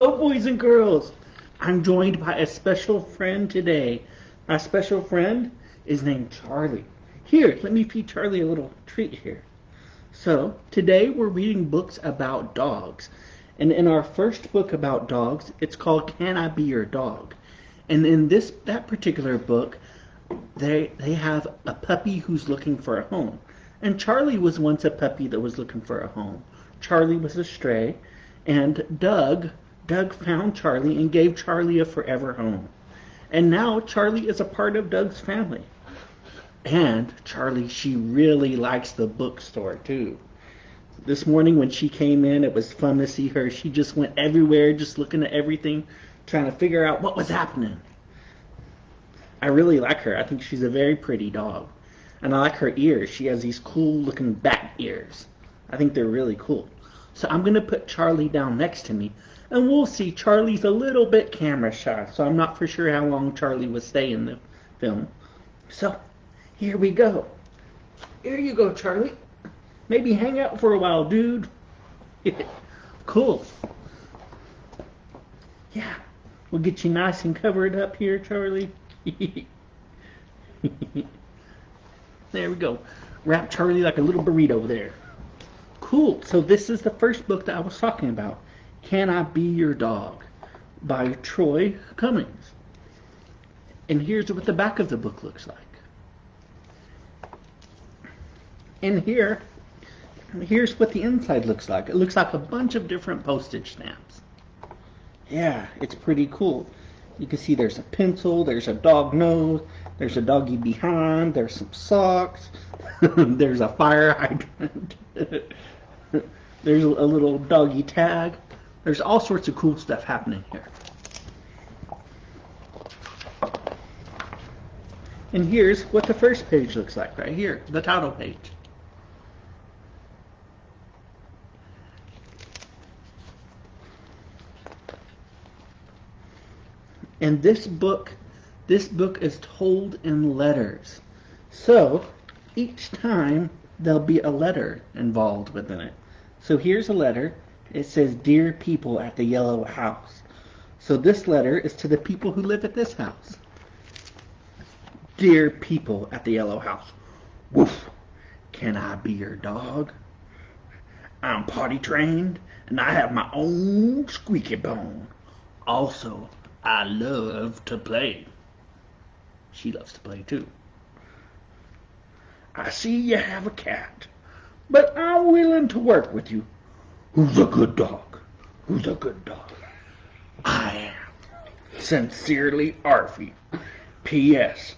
Oh, boys and girls, I'm joined by a special friend today. My special friend is named Charlie. Here, let me feed Charlie a little treat here. So, today we're reading books about dogs. And in our first book about dogs, it's called Can I Be Your Dog? And in that particular book, they have a puppy who's looking for a home. And Charlie was once a puppy that was looking for a home. Charlie was a stray, and Doug found Charlie and gave Charlie a forever home. And now Charlie is a part of Doug's family. And Charlie, she really likes the bookstore too. This morning when she came in, it was fun to see her. She just went everywhere, just looking at everything, trying to figure out what was happening. I really like her. I think she's a very pretty dog. And I like her ears. She has these cool looking bat ears. I think they're really cool. So I'm going to put Charlie down next to me. And we'll see. Charlie's a little bit camera shy. So I'm not for sure how long Charlie will stay in the film. So here we go. Here you go, Charlie. Maybe hang out for a while, dude. Cool. Yeah. We'll get you nice and covered up here, Charlie. There we go. Wrap Charlie like a little burrito there. Cool. So this is the first book that I was talking about. Can I Be Your Dog? By Troy Cummings. And here's what the back of the book looks like. And here's what the inside looks like. It looks like a bunch of different postage stamps. Yeah, it's pretty cool. You can see there's a pencil, there's a dog nose, there's a doggy behind, there's some socks, there's a fire hydrant, there's a little doggy tag. There's all sorts of cool stuff happening here. And here's what the first page looks like right here, the title page. And this book is told in letters. So each time there'll be a letter involved within it. So here's a letter. It says, "Dear people at the Yellow House." So this letter is to the people who live at this house. Dear people at the Yellow House. Woof. Can I be your dog? I'm potty trained and I have my own squeaky bone. Also, I love to play. She loves to play too. I see you have a cat, but I'm willing to work with you. Who's a good dog? Who's a good dog? I am. Sincerely, Arfie. P.S.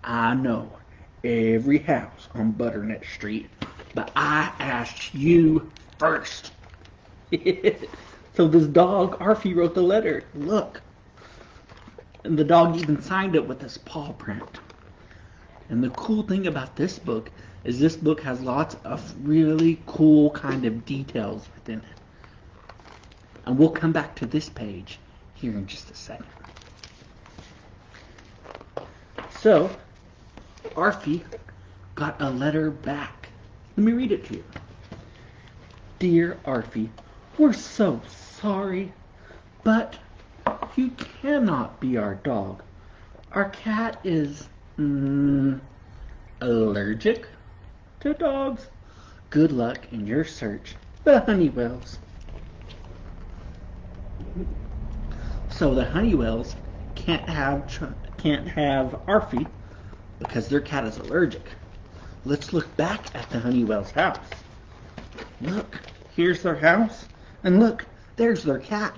I know every house on Butternut Street, but I asked you first. So this dog, Arfie, wrote the letter. Look. And the dog even signed it with his paw print. And the cool thing about this book is this book has lots of really cool kind of details within it. And we'll come back to this page here in just a second. So, Arfie got a letter back. Let me read it to you. Dear Arfie, we're so sorry, but you cannot be our dog. Our cat is allergic to dogs. Good luck in your search. The Honeywells. So the Honeywells can't have Arfie because their cat is allergic. Let's look back at the Honeywells' house. Look, here's their house, and look, there's their cat.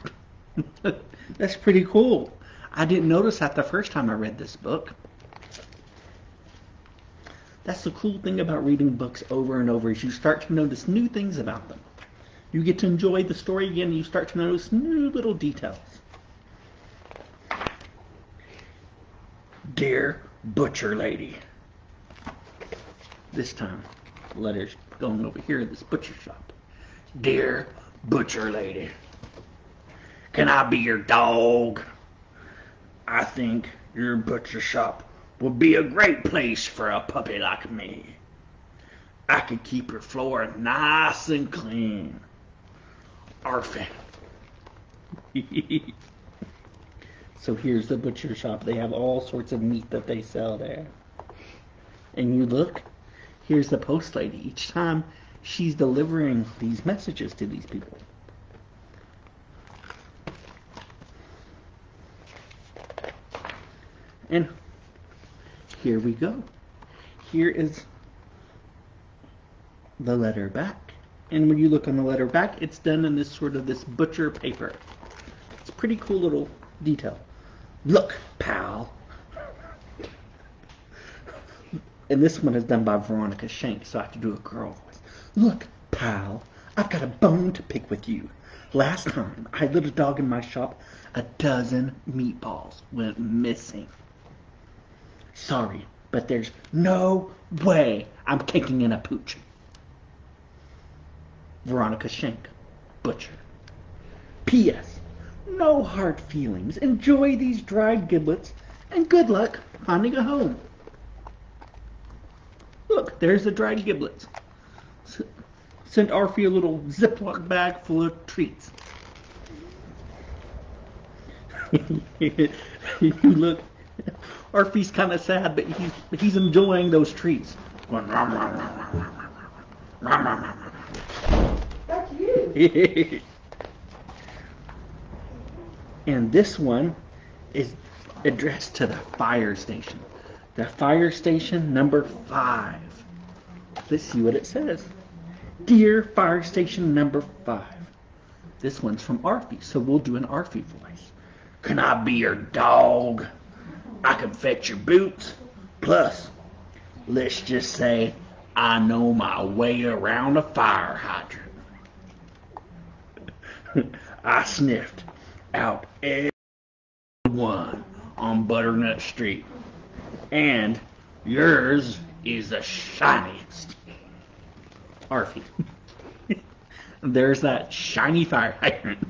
That's pretty cool. I didn't notice that the first time I read this book. That's the cool thing about reading books over and over is you start to notice new things about them. You get to enjoy the story again and you start to notice new little details. Dear Butcher Lady. This time, the letter's going over here at this butcher shop. Dear Butcher Lady. Can I be your dog? I think your butcher shop would be a great place for a puppy like me. I could keep your floor nice and clean. Arfie. So here's the butcher shop. They have all sorts of meat that they sell there. And you look, here's the post lady. Each time she's delivering these messages to these people. And here we go. Here is the letter back. And when you look on the letter back, it's done in this sort of this butcher paper. It's a pretty cool little detail. Look, pal. And this one is done by Veronica Shank, so I have to do a girl voice. Look, pal, I've got a bone to pick with you. Last time I let a dog in my shop, a dozen meatballs went missing. Sorry, but there's no way I'm taking in a pooch. Veronica Shank, butcher. P.S. No hard feelings. Enjoy these dried giblets, and good luck finding a home. Look, there's the dried giblets. Sent Arfie a little Ziploc bag full of treats. You look, Arfie's kind of sad, but he's enjoying those treats. That's you. And this one is addressed to the fire station. The fire station number 5. Let's see what it says. Dear fire station number 5. This one's from Arfie, so we'll do an Arfie voice. Can I be your dog? I can fetch your boots. Plus, let's just say I know my way around a fire hydrant. I sniffed out every one on Butternut Street. And yours is the shiniest. Arfie. There's that shiny fire hydrant.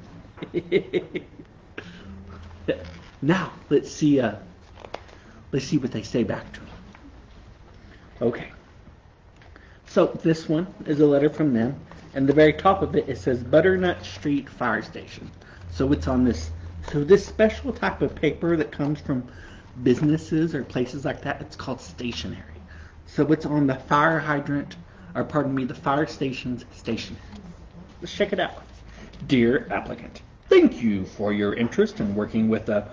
Now, let's see what they say back to him. Okay. So this one is a letter from them, and the very top of it says Butternut Street Fire Station. So it's on this special type of paper that comes from businesses or places like that. It's called stationery. So it's on the fire hydrant, or pardon me, the fire station's stationery. Let's check it out. Dear applicant, thank you for your interest in working with the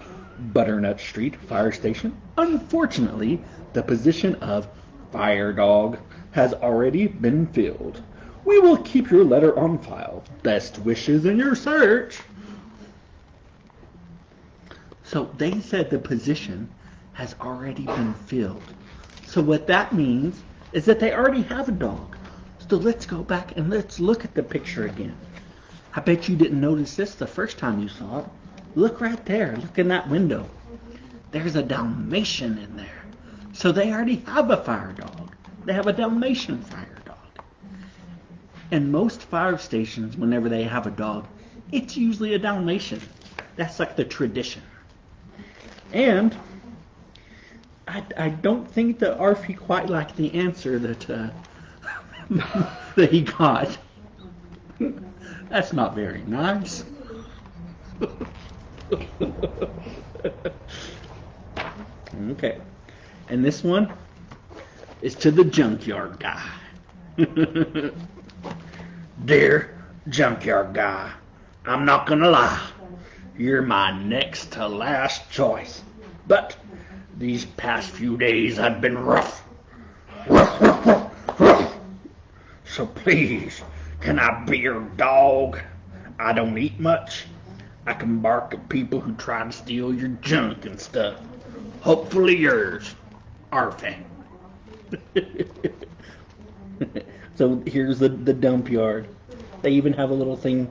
Butternut Street Fire Station. Unfortunately, the position of fire dog has already been filled. We will keep your letter on file. Best wishes in your search. So they said the position has already been filled. So what that means is that they already have a dog. So let's go back and let's look at the picture again. I bet you didn't notice this the first time you saw it. Look right there. Look in that window. There's a Dalmatian in there. So they already have a fire dog. They have a Dalmatian fire dog. And most fire stations, whenever they have a dog, it's usually a Dalmatian. That's like the tradition. And I don't think that Arfie quite liked the answer that that he got. That's not very nice. Okay. And this one is to the junkyard guy. Dear junkyard guy, I'm not gonna lie. You're my next to last choice. But these past few days have been rough. Rough. So please, can I be your dog? I don't eat much. I can bark at people who try to steal your junk and stuff. Hopefully yours, Arfie. So here's the dump yard. They even have a little thing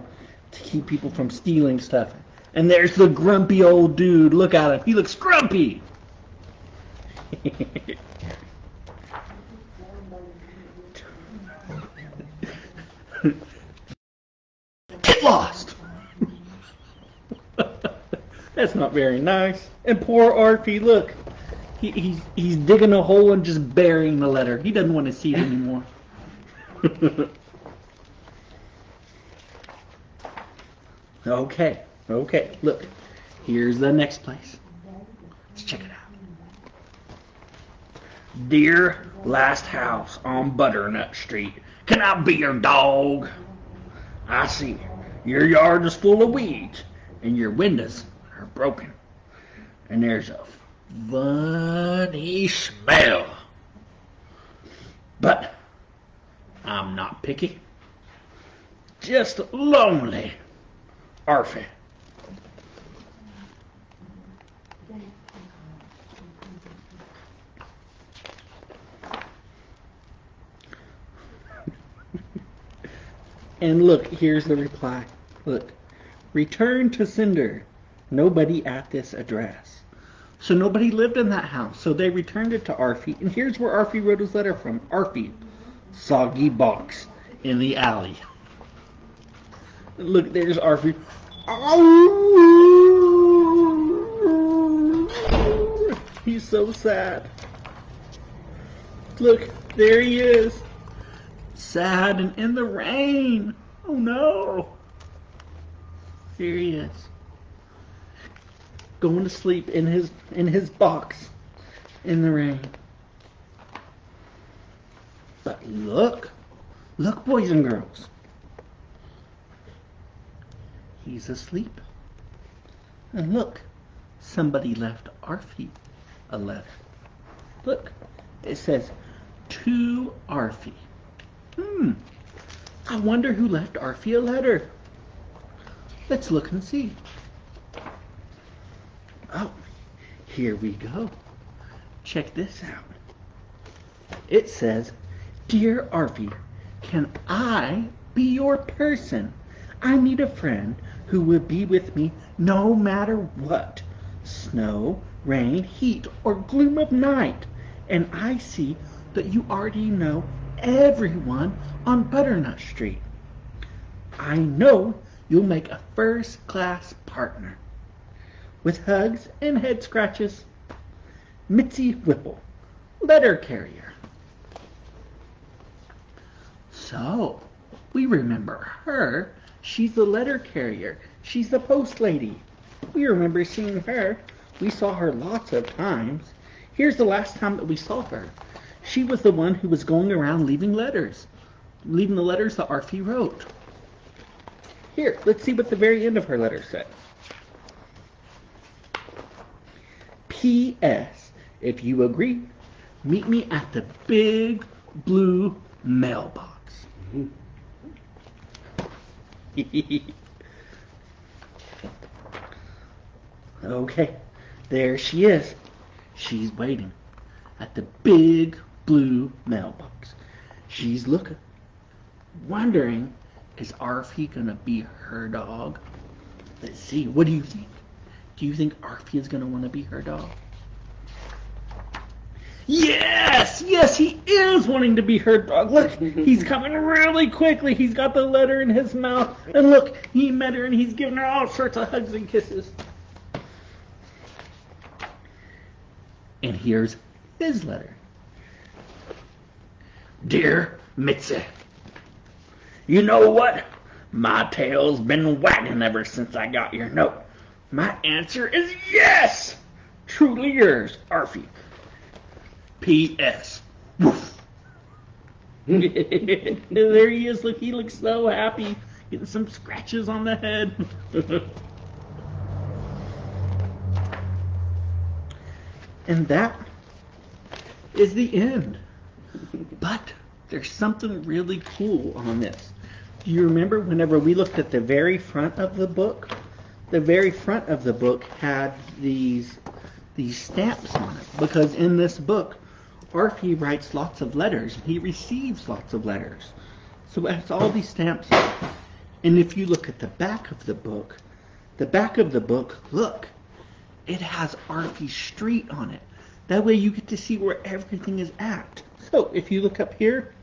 to keep people from stealing stuff. And there's the grumpy old dude. Look at him. He looks grumpy. Get lost. That's not very nice. And poor Arfie, look. He's digging a hole and just burying the letter. He doesn't want to see it anymore. Okay. Okay, look. Here's the next place. Let's check it out. Dear last house on Butternut Street, can I be your dog? I see your yard is full of weeds and your windows are broken. And there's a funny smell. But I'm not picky. Just lonely. Arfie. And look, here's the reply. Look. Return to sender. Nobody at this address. So nobody lived in that house. So they returned it to Arfie. And here's where Arfie wrote his letter from. Arfie. Soggy box in the alley. Look, there's Arfie. He's so sad. Look, there he is. Sad and in the rain. Oh no. Here he is. Going to sleep in his box in the rain. But look. Look, boys and girls. He's asleep. And look, somebody left Arfie a letter. Look, it says, to Arfie. I wonder who left Arfie a letter. Let's look and see. Oh, here we go. Check this out. It says, Dear Arfie, can I be your person? I need a friend who will be with me no matter what. Snow, rain, heat, or gloom of night. And I see that you already know everyone on Butternut Street. I know you'll make a first-class partner. With hugs and head scratches, Mitzi Whipple, letter carrier. So, we remember her. She's the letter carrier. She's the post lady. We remember seeing her. We saw her lots of times. Here's the last time that we saw her. She was the one who was going around leaving letters. Leaving the letters that Arfie wrote. Here, let's see what the very end of her letter said. P.S. If you agree, meet me at the big blue mailbox. Okay, there she is. She's waiting at the big blue mailbox. She's looking, wondering, is Arfie gonna be her dog? Let's see, what do you think? Do you think Arfie is gonna want to be her dog? Yes! Yes, he is wanting to be her dog. Look, he's coming really quickly. He's got the letter in his mouth. And look, he met her and he's giving her all sorts of hugs and kisses. And here's his letter. Dear Mitzi, you know what? My tail's been wagging ever since I got your note. My answer is yes! Truly yours, Arfie. P.S. Woof. There he is. Look, he looks so happy. Getting some scratches on the head. And that is the end. But there's something really cool on this. Do you remember whenever we looked at the very front of the book? The very front of the book had these stamps on it. Because in this book, Arfie writes lots of letters. He receives lots of letters. So it has all these stamps on it. And if you look at the back of the book, look, it has Arfie Street on it. That way you get to see where everything is at. So if you look up here,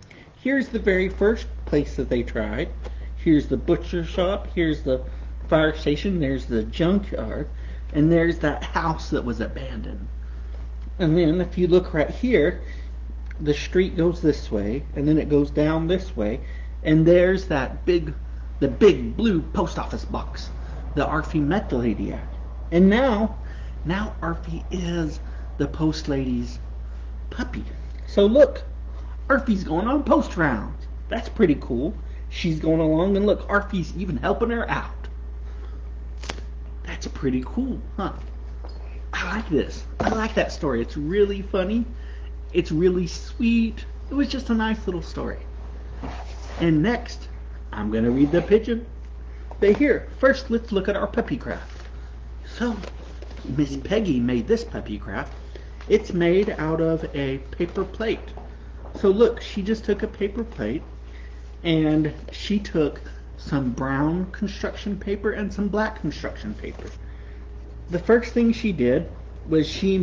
here's the very first place that they tried. Here's the butcher shop. Here's the fire station. There's the junkyard. And there's that house that was abandoned. And then if you look right here, the street goes this way. And then it goes down this way. And there's the big blue post office box the Arfie met the lady at. And now Arfie is the post lady's puppy. So look, Arfie's going on post rounds. That's pretty cool. She's going along, and look, Arfie's even helping her out. That's pretty cool, huh? I like this. I like that story. It's really funny. It's really sweet. It was just a nice little story. And next, I'm going to read the pigeon. But here, first let's look at our puppy craft. So, Miss Peggy made this puppy craft. It's made out of a paper plate. So look, she just took a paper plate and she took some brown construction paper and some black construction paper. The first thing she did was she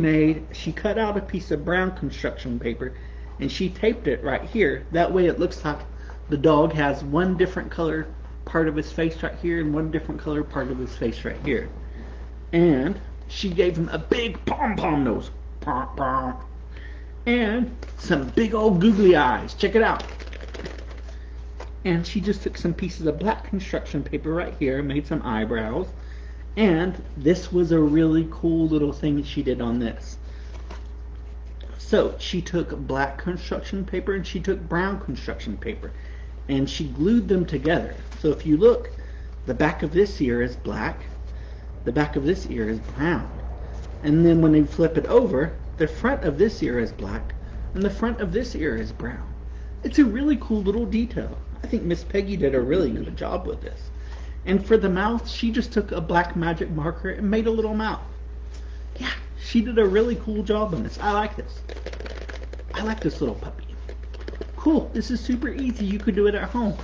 cut out a piece of brown construction paper and she taped it right here. That way it looks like the dog has one different color part of his face right here and one different color part of his face right here. And she gave him a big pom-pom nose. Pom, pom. And some big old googly eyes. Check it out. And she just took some pieces of black construction paper right here and made some eyebrows. And this was a really cool little thing she did on this. So she took black construction paper and she took brown construction paper and she glued them together. So if you look, the back of this ear is black, the back of this ear is brown. And then when they flip it over, the front of this ear is black and the front of this ear is brown. It's a really cool little detail. I think Miss Peggy did a really good job with this. And for the mouth, she just took a black magic marker and made a little mouth. Yeah, she did a really cool job on this. I like this. I like this little puppy. Cool, this is super easy. You could do it at home.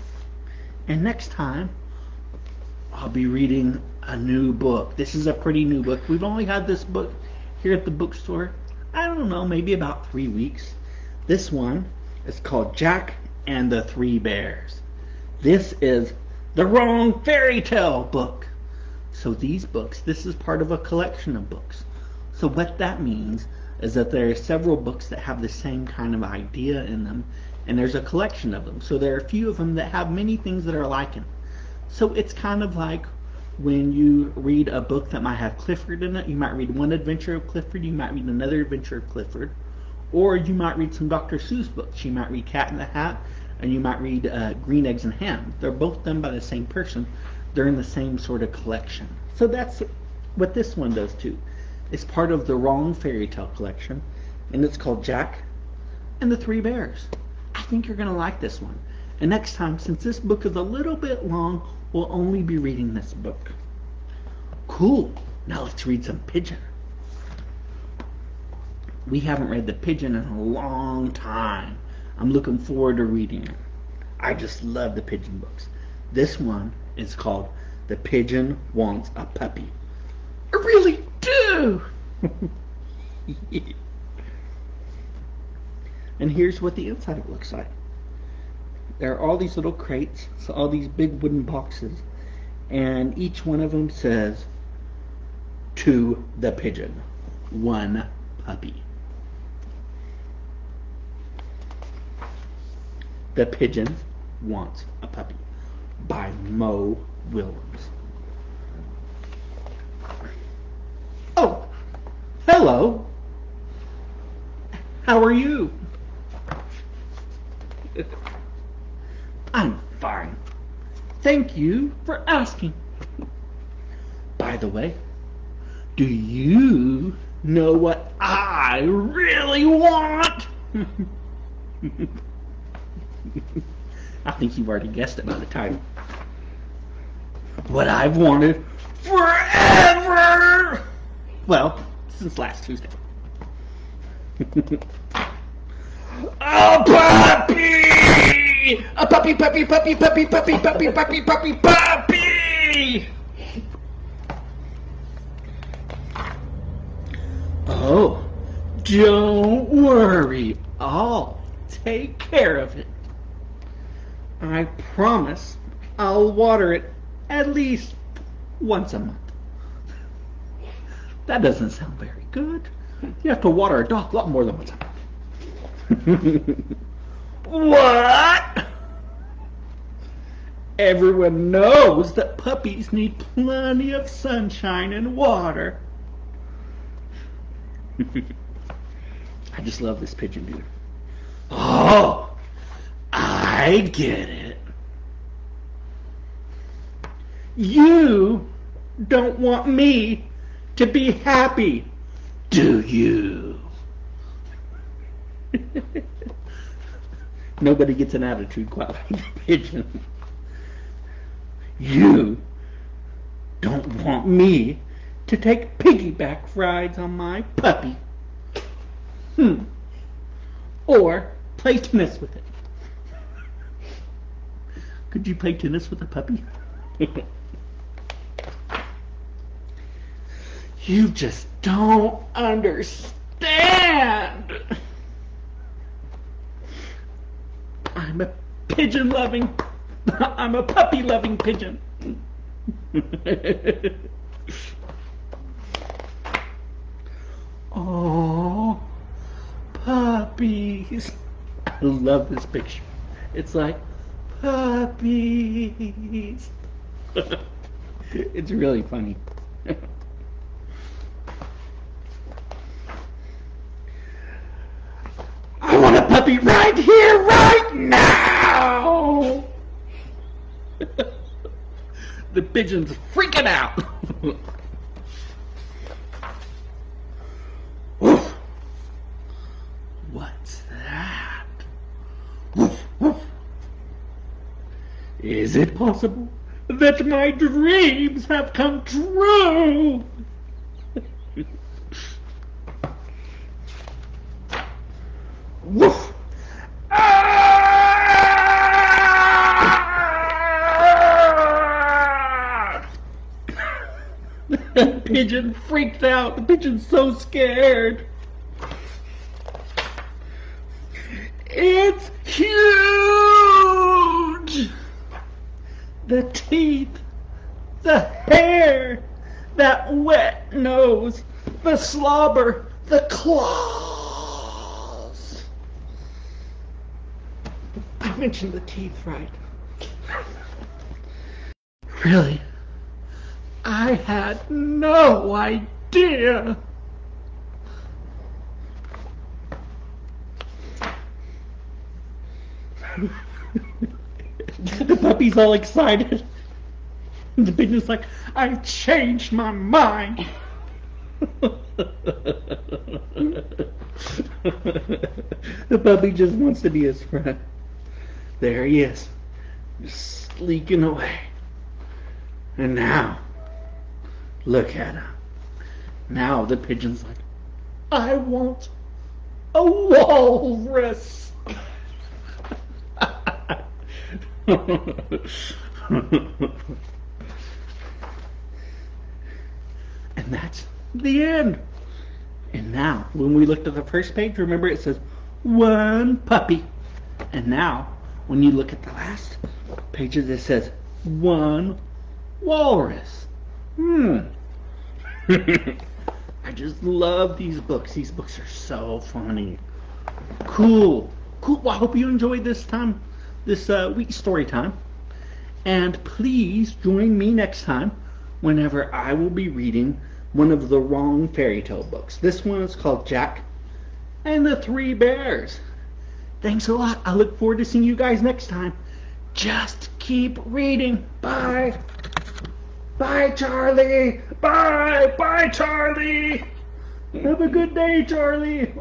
And next time, I'll be reading a new book. This is a pretty new book. We've only had this book here at the bookstore, I don't know, maybe about 3 weeks. This one is called Jack and the Three Bears. This is the wrong fairy tale book. So these books, this is part of a collection of books. So what that means is that there are several books that have the same kind of idea in them, and there's a collection of them. So there are a few of them that have many things that are like it. So it's kind of like when you read a book that might have Clifford in it. You might read one adventure of Clifford, you might read another adventure of Clifford, or you might read some Dr. Seuss books. You might read Cat in the Hat, and you might read Green Eggs and Ham. They're both done by the same person. They're in the same sort of collection. So that's what this one does too. It's part of the Wrong Fairy Tale collection, and it's called Jack and the Three Bears. I think you're going to like this one. And next time, since this book is a little bit long, we'll only be reading this book. Cool. Now let's read some Pigeon. We haven't read the Pigeon in a long time. I'm looking forward to reading it. I just love the Pigeon books. This one is called The Pigeon Wants a Puppy. I really do! And here's what the inside looks like. There are all these little crates, so all these big wooden boxes, and each one of them says, "To the pigeon, one puppy." The Pigeon Wants a Puppy by Mo Willems. Oh, hello. How are you? I'm fine. Thank you for asking. By the way, do you know what I really want? I think you've already guessed it by the title. What I've wanted forever! Well, since last Tuesday. A puppy! A puppy, puppy, puppy, puppy, puppy, puppy, puppy, puppy, puppy! Oh, don't worry. I'll take care of it. I promise I'll water it at least once a month. That doesn't sound very good. You have to water a dog a lot more than once a month. What? Everyone knows that puppies need plenty of sunshine and water. I just love this pigeon, dude. Oh, I get it. You don't want me to be happy, do you? Nobody gets an attitude quite like the pigeon. You don't want me to take piggyback rides on my puppy. Or play tennis with it. Could you play tennis with a puppy? You just don't understand. I'm a puppy-loving pigeon. Oh, puppies. I love this picture. It's like, puppies. It's really funny. I want a puppy right here, right now. The pigeon's freaking out. Woof. What's that? Woof, woof. Is it possible that my dreams have come true? Woof. The pigeon freaked out. The pigeon's so scared. It's huge. The teeth, the hair, that wet nose, the slobber, the claws. I mentioned the teeth, right? Really? I had no idea. The puppy's all excited. The pigeon's like, I've changed my mind. The puppy just wants to be his friend. There he is, just sleeking away. And now, look at him. Now the pigeon's like, I want a walrus. And that's the end. And now, when we looked at the first page, remember it says one puppy. And now, when you look at the last page, it says one walrus. I just love these books. These books are so funny. Cool. Well, I hope you enjoyed this week's story time. And please join me next time whenever I will be reading one of the wrong fairy tale books. This one is called Jack and the Three Bears. Thanks a lot. I look forward to seeing you guys next time. Just keep reading. Bye. Bye, Charlie. Bye. Bye, Charlie. Have a good day, Charlie.